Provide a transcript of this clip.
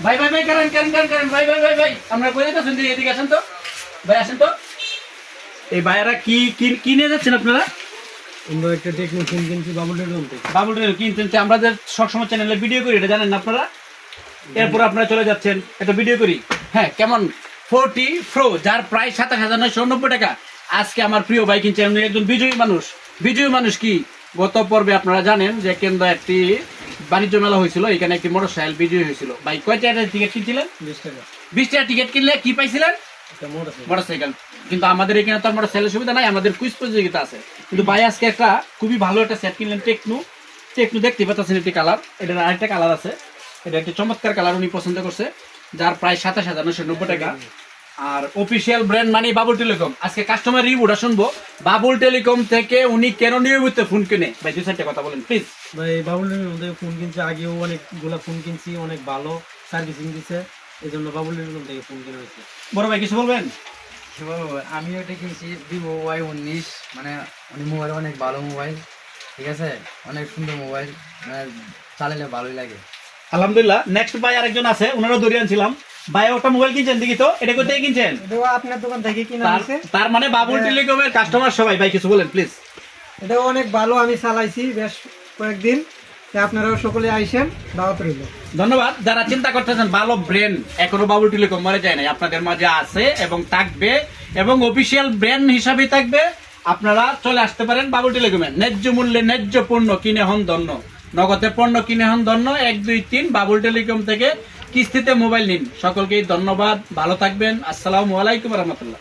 ভাই ভাই ভাই করেন করেন করেন করেন ভাই ভাই ভাই ভাই আমরা কই যাচ্ছেন এদিকে আসেন তো ভাই আসেন তো এই ভাইয়ারা কি কি নিয়ে যাচ্ছেন আপনারা আমরা একটা টেকনো ফোন কিনছি বাবুল টেলিকম থেকে। বাবুল টেলিকম কিনছেন আমরা যে সবসময় চ্যানেলে ভিডিও করি এটা জানেন না আপনারা এরপর আপনারা চলে যাচ্ছেন একটা ভিডিও করি হ্যাঁ কেমন 40 প্রো যার প্রায় ২৭,৯৯০ টাকা আজকে আমার প্রিয় ভাই কিনছেন উনি একজন বিজয়ী মানুষ কি গত পর্বে আপনারা জানেন যে কেন্দ্র একটি বাণিজ্য মেলা হয়েছিল এখানে একটি মোটরসাইকেল বিজয়ী হয়েছিল ভাই কয় টাকার টিকিট কিনছিলেন 20 টাকা। 20 টাকা টিকিট কিনলে কি পাইছিলেন একটা মোটরসাইকেল। মোটরসাইকেল কিন্তু আমাদের এখানে তো মোটরসাইকেলের সুবিধা নাই আমাদের কুইজ প্রতিযোগিতা আছে কিন্তু ভাই আজকে একটা খুবই ভালো একটা সেট কিনলেন টেকনো দেখতে পাচ্ছেন একটি কালার এটার আরেকটা কালার আছে এটা একটা চমৎকার কালার উনি পছন্দ করছে যার প্রায় ২৭,৯৯০ টাকা আর অফিসিয়াল ব্র্যান্ড মানে বাবুল টেলিকম আজকে কাস্টমার রিভিউটা শুনবো বাবুল টেলিকম থেকে উনি কেন নিয়মিত ফোন কিনে ভাই দুই চারটা কথা বলেন প্লিজ ভাই বাবুল টেলিকম থেকে ফোন কিনছি, আগেও অনেকগুলা ফোন কিনছি, অনেক ভালো সার্ভিসিং দিছে, এই জন্য বাবুল টেলিকম থেকে ফোন কিনে হয়েছে। বড় ভাই কিছু বলবেন আমি ওটা কিনছি ভিভো Y19 মানে মোবাইল অনেক ভালো মোবাইল, ঠিক আছে, অনেক সুন্দর মোবাইল, মানে চালালে ভালোই লাগে। আলহামদুলিল্লাহ নেক্সট ভাই আরেকজন আছে ওনারও ধরে আনছিলাম ভাই ওটা মোবাইল কিনছেন দেখি তো এটা কোথায় কিনছেন এটাও আপনার দোকান থেকে কিনা হয়েছে। তার মানে বাবুল টেলিকমের কাস্টমার সবাই ভাই কিছু বলেন প্লিজ এটাও অনেক ভালো, আমি চালাইছি বেশ কয়েকদিন, আপনারাও সকলে আইসেন, দাওয়াত রইল। ধন্যবাদ যারা চিন্তা করতেছেন ভালো ব্র্যান্ড এখনো বাবুল টেলিকম মরে যায় নাই আপনাদের মাঝে আছে এবং থাকবে এবং অফিসিয়াল ব্র্যান্ড হিসাবে থাকবে আপনারা চলে আসতে পারেন বাবুল টেলিকমে ন্যায্য মূল্যে ন্যায্য পণ্য কিনে হন ধন্য নগদে পণ্য কিনে হন ধন্য 1 2 3 বাবুল টেলিকম থেকে কিস্তিতে মোবাইল নিন সকলকেই ধন্যবাদ ভালো থাকবেন আসসালামু আলাইকুম রহমতুল্লাহ।